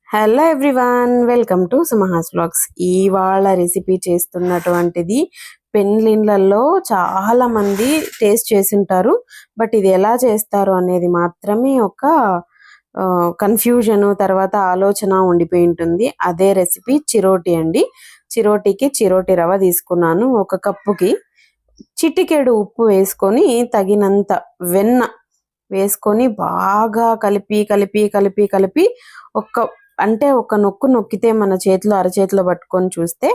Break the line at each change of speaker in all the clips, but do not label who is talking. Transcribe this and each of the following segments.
Hello everyone, welcome to Sumaha's vlogs. ఇవాళ recipe చేస్తున్నటువంటిది పెన్లిన్లలో చాలా మంది టేస్ట్ చేసింటారు. బట్ ఇది ఎలా చేస్తారు అనేది మాత్రమే ఒక కన్ఫ్యూజన్, తర్వాత ఆలోచన ఉండిపోయి ఉంటుంది. అదే రెసిపీ చిరోటి అండి. చిరోటికి చిరోటి రవ్వ తీసుకున్నాను. ఒక కప్పుకి చిటికెడు ఉప్పు వేసుకొని తగినంత వెన్న వేసుకొని బాగా కలిపి కలిపి కలిపి కలిపి ఒక నొక్కు నొక్కితే మన చేతిలో అరచేతిలో పట్టుకొని చూస్తే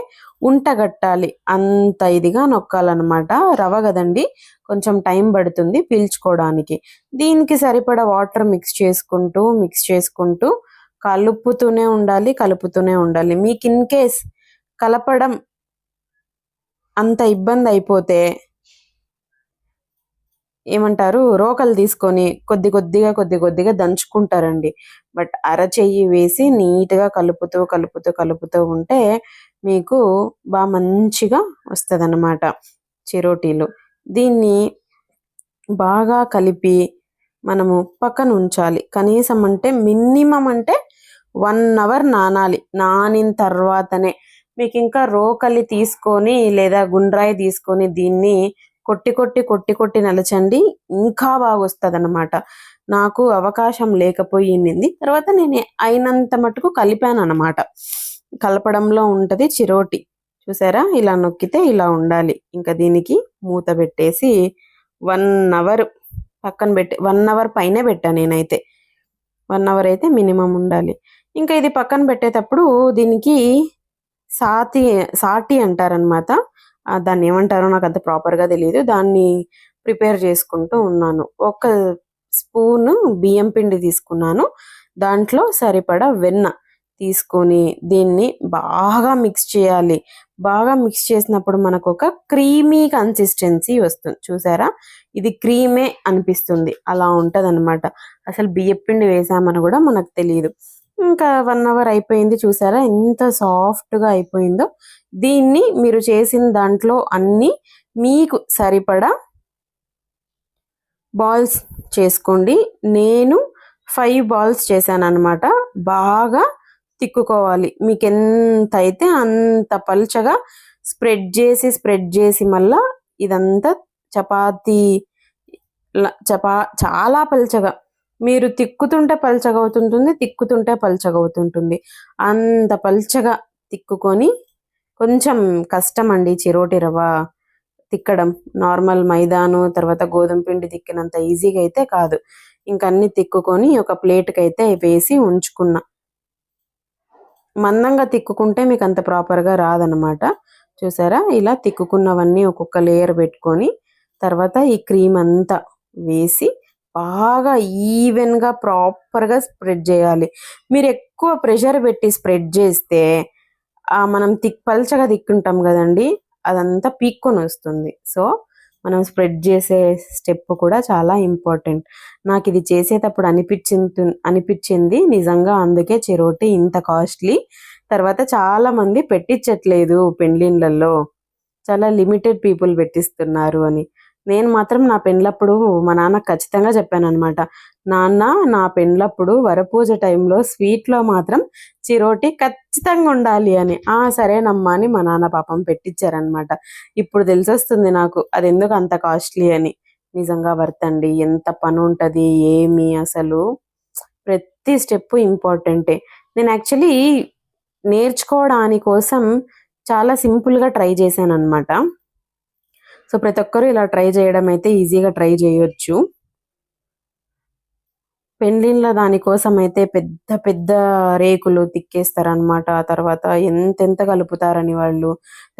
ఉంటగట్టాలి. అంత ఇదిగా నొక్కాలన్నమాట. రవ్వ కదండి, కొంచెం టైం పడుతుంది పీల్చుకోవడానికి. దీనికి సరిపడా వాటర్ మిక్స్ చేసుకుంటూ కలుపుతూనే ఉండాలి. మీకు ఇన్ కేస్ కలపడం అంత ఇబ్బంది అయిపోతే ఏమంటారు, రోకలు తీసుకొని కొద్ది కొద్దిగా దంచుకుంటారండి. బట్ అరచెయ్యి వేసి నీట్గా కలుపుతూ ఉంటే మీకు బాగా మంచిగా వస్తుంది అన్నమాట చిరోటీలు. దీన్ని బాగా కలిపి మనము పక్కన ఉంచాలి. కనీసం అంటే మినిమం అంటే 1 అవర్ నానాలి. నానిన తర్వాతనే మీకు ఇంకా రోకలి తీసుకొని లేదా గుండ్రాయి తీసుకొని దీన్ని కొట్టి నలచండి, ఇంకా బాగా వస్తుంది అన్నమాట. నాకు అవకాశం లేకపోయింది. తర్వాత నేను అయినంత మటుకు కలిపాను అన్నమాట. కలపడంలో ఉంటది చిరోటి. చూసారా, ఇలా నొక్కితే ఇలా ఉండాలి. ఇంకా దీనికి మూత పెట్టేసి 1 అవర్ పక్కన పెట్టి 1 అవర్ పైనే పెట్టా నేనైతే. 1 అవర్ అయితే మినిమం ఉండాలి. ఇంకా ఇది పక్కన పెట్టేటప్పుడు దీనికి సాటి అంటారనమాట. దాన్ని ఏమంటారో నాకు అంత ప్రాపర్గా తెలియదు. దాన్ని ప్రిపేర్ చేసుకుంటూ ఉన్నాను. 1 స్పూను బియ్యం పిండి తీసుకున్నాను. దాంట్లో సరిపడా వెన్న తీసుకొని దీన్ని బాగా మిక్స్ చేయాలి. బాగా మిక్స్ చేసినప్పుడు మనకు ఒక క్రీమీ కన్సిస్టెన్సీ వస్తుంది. చూసారా, ఇది క్రీమే అనిపిస్తుంది. అలా ఉంటుంది అనమాట. అసలు బియ్యం పిండి వేసామని కూడా మనకు తెలియదు. ఇంకా 1 అవర్ అయిపోయింది. చూసారా ఎంత సాఫ్ట్గా అయిపోయిందో. దీన్ని మీరు చేసిన దాంట్లో అన్ని మీకు సరిపడా బాల్స్ చేసుకోండి. నేను 5 బాల్స్ చేశాను అనమాట. బాగా తిక్కుకోవాలి. మీకు ఎంత అయితే అంత పల్చగా స్ప్రెడ్ చేసి మళ్ళా ఇదంతా చాలా పల్చగా మీరు తిక్కుతుంటే పల్చగా అవుతుంటుంది. అంత పల్చగా తిక్కుకొని, కొంచెం కష్టం అండి చిరోటి రవ్వ తిక్కడం. నార్మల్ మైదాను తర్వాత గోధుమ పిండి తిక్కినంత ఈజీగా అయితే కాదు. ఇంకన్నీ తిక్కుకొని ఒక ప్లేట్కి అయితే వేసి ఉంచుకున్నా. మందంగా తిక్కుకుంటే మీకు అంత ప్రాపర్గా రాదనమాట. చూసారా, ఇలా తిక్కుకున్నవన్నీ ఒక్కొక్క లేయర్ పెట్టుకొని తర్వాత ఈ క్రీమ్ అంతా వేసి బాగా ఈవెన్గా ప్రాపర్గా స్ప్రెడ్ చేయాలి. మీరు ఎక్కువ ప్రెషర్ పెట్టి స్ప్రెడ్ చేస్తే మనం పల్చగా తిక్కుంటాం కదండి, అదంతా పీక్కొని వస్తుంది. సో మనం స్ప్రెడ్ చేసే స్టెప్ కూడా చాలా ఇంపార్టెంట్. నాకు ఇది చేసేటప్పుడు అనిపించింది నిజంగా. అందుకే చిరోటి ఇంత కాస్ట్లీ. తర్వాత చాలా మంది పెట్టించట్లేదు పెండ్లిన్లలో, చాలా లిమిటెడ్ పీపుల్ పెట్టిస్తున్నారు అని. నేను మాత్రం నా పెండ్లప్పుడు మా నాన్న ఖచ్చితంగా చెప్పాను అనమాట, నాన్న నా పెండ్లప్పుడు వరపూజ టైంలో స్వీట్లో మాత్రం చిరోటి ఖచ్చితంగా ఉండాలి అని. సరేనమ్మా అని మా నాన్న పాపం పెట్టించారనమాట. ఇప్పుడు తెలిసొస్తుంది నాకు అది ఎందుకు అంత కాస్ట్లీ అని. నిజంగా వర్త్ అండి. ఎంత పని ఉంటుంది ఏమి, అసలు ప్రతి స్టెప్ ఇంపార్టెంటే. నేను యాక్చువల్లీ నేర్చుకోవడాని కోసం చాలా సింపుల్గా ట్రై చేశాను అనమాట. సో ప్రతి ఒక్కరూ ఇలా ట్రై చేయడం అయితే ఈజీగా ట్రై చేయొచ్చు. పెండ్లిన్ల దానికోసం అయితే పెద్ద పెద్ద రేకులు తిక్కేస్తారనమాట. తర్వాత ఎంతెంత కలుపుతారని వాళ్ళు.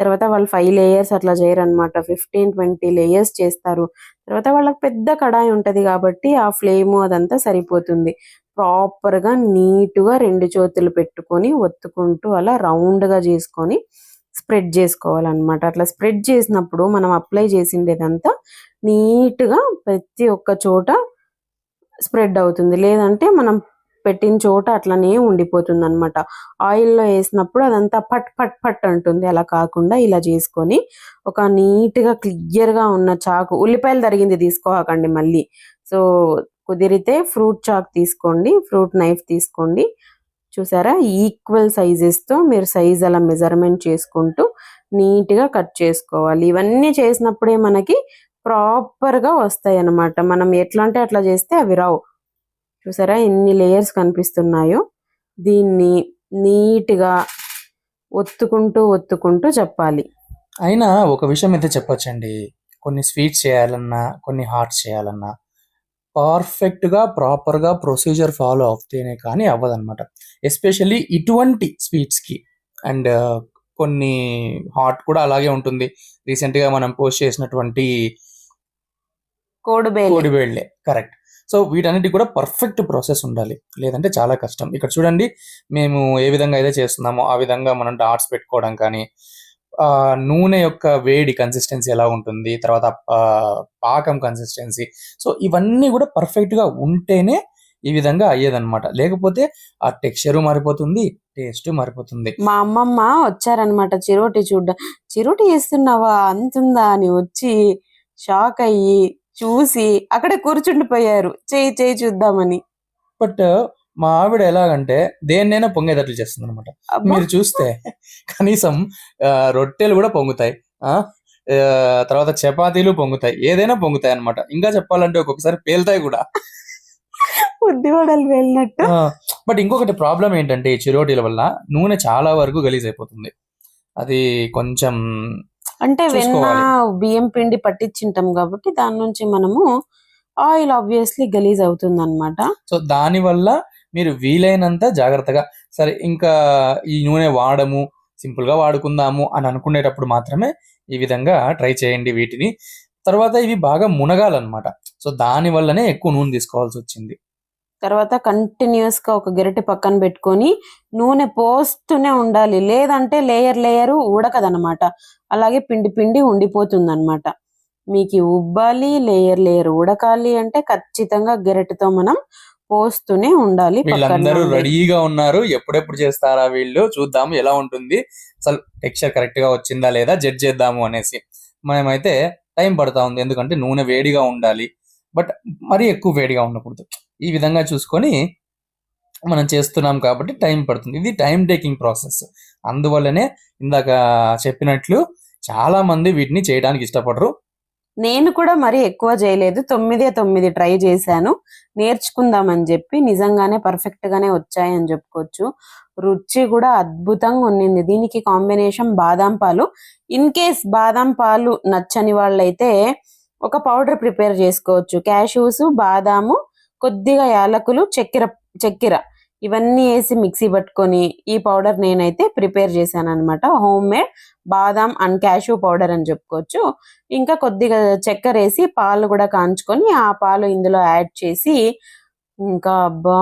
తర్వాత వాళ్ళు 5 లేయర్స్ అట్లా చేయరనమాట, 15-20 లేయర్స్ చేస్తారు. తర్వాత వాళ్ళకి పెద్ద కడాయి ఉంటుంది కాబట్టి ఆ ఫ్లేము అదంతా సరిపోతుంది. ప్రాపర్గా నీట్గా 2 చేతులు పెట్టుకొని ఒత్తుకుంటూ అలా రౌండ్గా చేసుకొని స్ప్రెడ్ చేసుకోవాలన్నమాట. అట్లా స్ప్రెడ్ చేసినప్పుడు మనం అప్లై చేసిండేదంతా నీట్గా ప్రతి ఒక్క చోట స్ప్రెడ్ అవుతుంది. లేదంటే మనం పెట్టిన చోట అట్లనే ఉండిపోతుంది అనమాట. ఆయిల్లో వేసినప్పుడు అదంతా పట్ పట్ పట్ అంటుంది. అలా కాకుండా ఇలా చేసుకొని ఒక నీట్గా క్లియర్గా ఉన్న చాకు, ఉల్లిపాయలు తరిగింది తీసుకోకండి మళ్ళీ. సో కుదిరితే ఫ్రూట్ చాక్ తీసుకోండి, ఫ్రూట్ నైఫ్ తీసుకోండి. చూసారా, ఈక్వల్ సైజెస్తో మీరు సైజ్ అలా మెజర్మెంట్ చేసుకుంటూ నీట్గా కట్ చేసుకోవాలి. ఇవన్నీ చేసినప్పుడే మనకి ప్రాపర్గా వస్తాయి అన్నమాట. మనం ఎట్లా అంటే అట్లా చేస్తే అవి రావు. చూసారా ఎన్ని లేయర్స్ కనిపిస్తున్నాయో. దీన్ని నీట్గా ఒత్తుకుంటూ చెప్పాలి.
అయినా ఒక విషయం అయితే చెప్పొచ్చండి, కొన్ని స్వీట్స్ చేయాలన్నా కొన్ని హాట్స్ చేయాలన్నా పర్ఫెక్ట్గా ప్రాపర్గా ప్రొసీజర్ ఫాలో అవుతేనే కానీ అవ్వదన్నమాట. ఎస్పెషల్లీ ఇటువంటి స్వీట్స్కి. అండ్ కొన్ని హాట్ కూడా అలాగే ఉంటుంది. రీసెంట్గా మనం పోస్ట్ చేసినటువంటి కోడిబేళ్ళే కరెక్ట్. సో వీటన్నిటికి కూడా పర్ఫెక్ట్ ప్రాసెస్ ఉండాలి, లేదంటే చాలా కష్టం. ఇక్కడ చూడండి, మేము ఏ విధంగా అయితే చేస్తున్నామో ఆ విధంగా మనం డాట్స్ పెట్టుకోవడం కానీ, నూనె యొక్క వేడి కన్సిస్టెన్సీ ఎలా ఉంటుంది, తర్వాత పాకం కన్సిస్టెన్సీ, సో ఇవన్నీ కూడా పర్ఫెక్ట్గా ఉంటేనే ఈ విధంగా అయ్యేదన్నమాట. లేకపోతే ఆ టెక్స్చరు మారిపోతుంది, టేస్ట్ మారిపోతుంది.
మా అమ్మమ్మ వచ్చారనమాట చిరోటి చిరోటి చేస్తున్నావా అంతుందా అని వచ్చి షాక్ అయ్యి చూసి అక్కడే కూర్చుండిపోయారు, చేయి చూద్దామని.
బట్ మా ఆవిడ ఎలాగంటే దేన్నైనా పొంగేటట్లు చేస్తుంది అనమాట. మీరు చూస్తే కనీసం రొట్టెలు కూడా పొంగుతాయి, తర్వాత చపాతీలు పొంగుతాయి, ఏదైనా పొంగుతాయి అనమాట. ఇంకా చెప్పాలంటే ఒక్కొక్కసారి పేలుతాయి కూడా,
ఉద్దివడలు వెళ్ళినట్టు.
బట్ ఇంకొకటి ప్రాబ్లం ఏంటంటే ఈ చిరోటీల వల్ల నూనె చాలా వరకు గలీజ్ అయిపోతుంది. అది కొంచెం
అంటే వెన్న బియ్యం పిండి పట్టించింటాం కాబట్టి దాని నుంచి మనము ఆయిల్ ఆబ్వియస్లీ గలీజ్ అవుతుంది అనమాట.
సో దాని వల్ల మీరు వీలైనంత జాగ్రత్తగా, సరే ఇంకా ఈ నూనె వాడము, సింపుల్ గా వాడుకుందాము అని అనుకునేటప్పుడు మాత్రమే ఈ విధంగా ట్రై చేయండి వీటిని. తర్వాత ఇవి బాగా మునగాలన్నమాట. సో దాని వల్లనే ఎక్కువ నూనె తీసుకోవాల్సి వచ్చింది.
తర్వాత కంటిన్యూస్ గా ఒక గరిటె పక్కన పెట్టుకొని నూనె పోస్తూనే ఉండాలి, లేదంటే లేయర్ ఉడకదనమాట. అలాగే పిండి ఉండిపోతుంది అనమాట. మీకు ఉబ్బాలి, లేయర్ ఉడకాలి అంటే ఖచ్చితంగా గరిటెతో మనం పోస్తూనే ఉండాలి.
వీళ్ళందరూ రెడీగా ఉన్నారు, ఎప్పుడెప్పుడు చేస్తారా వీళ్ళు, చూద్దాము ఎలా ఉంటుంది, అసలు టెక్స్చర్ కరెక్ట్ గా వచ్చిందా లేదా జడ్జ్ చేద్దాము అనేసి. మనమైతే టైం పడతా ఉంది, ఎందుకంటే నూనె వేడిగా ఉండాలి, బట్ మరీ ఎక్కువ వేడిగా ఉండకూడదు. ఈ విధంగా చూసుకొని మనం చేస్తున్నాం కాబట్టి టైం పడుతుంది. ఇది టైం టేకింగ్ ప్రాసెస్. అందువల్లనే ఇందాక చెప్పినట్లు చాలా మంది వీటిని చేయడానికి ఇష్టపడరు.
నేను కూడా మరి ఎక్కువ చేయలేదు, 9 ట్రై చేశాను నేర్చుకుందామని చెప్పి. నిజంగానే పర్ఫెక్ట్ గానే వచ్చాయని చెప్పుకోవచ్చు. రుచి కూడా అద్భుతంగా ఉన్నింది. దీనికి కాంబినేషన్ బాదాం పాలు. ఇన్ కేస్ బాదాం పాలు నచ్చని వాళ్ళైతే ఒక పౌడర్ ప్రిపేర్ చేసుకోవచ్చు. క్యాష్యూస్, బాదాము, కొద్దిగా యాలకులు, చక్కెర ఇవన్నీ వేసి మిక్సీ పట్టుకొని ఈ పౌడర్ నేనైతే ప్రిపేర్ చేశాను అనమాట. Home made badam and cashew powder అని చెప్పుకోవచ్చు. ఇంకా కొద్దిగా చక్కెర వేసి పాలు కూడా కాంచుకొని ఆ పాలు ఇందులో యాడ్ చేసి, ఇంకా అబ్బా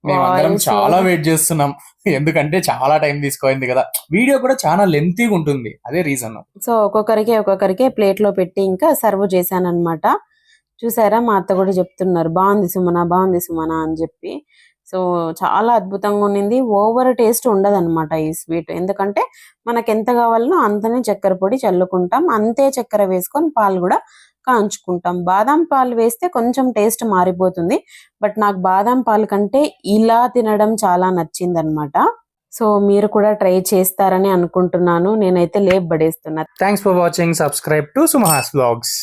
మేమందరం చాలా వెయిట్ చేస్తున్నాం, ఎందుకంటే చాలా టైం తీసుకోయింది కదా. వీడియో కూడా చాలా లెంతీగా ఉంటుంది, అదే రీజన్.
సో ఒక్కొక్కరికి ప్లేట్ లో పెట్టి ఇంకా సర్వ్ చేశాను అనమాట. చూసారా, మా అత్త కూడా చెప్తున్నారు బాగుంది సుమన అని చెప్పి. సో చాలా అద్భుతంగా ఉన్నింది. ఓవర్ టేస్ట్ ఉండదన్నమాట ఈ స్వీట్, ఎందుకంటే మనకు ఎంత కావాలనో అంతనే చక్కెర పొడి చల్లుకుంటాం, అంతే చక్కెర వేసుకొని పాలు కూడా కాంచుకుంటాం. బాదాం పాలు వేస్తే కొంచెం టేస్ట్ మారిపోతుంది, బట్ నాకు బాదాం పాలు కంటే ఇలా తినడం చాలా నచ్చింది అనమాట. సో మీరు కూడా ట్రై చేస్తారని అనుకుంటున్నాను. నేనైతే లేపబడేస్తున్నా.
Thanks for watching. Subscribe to Sumaha's vlogs.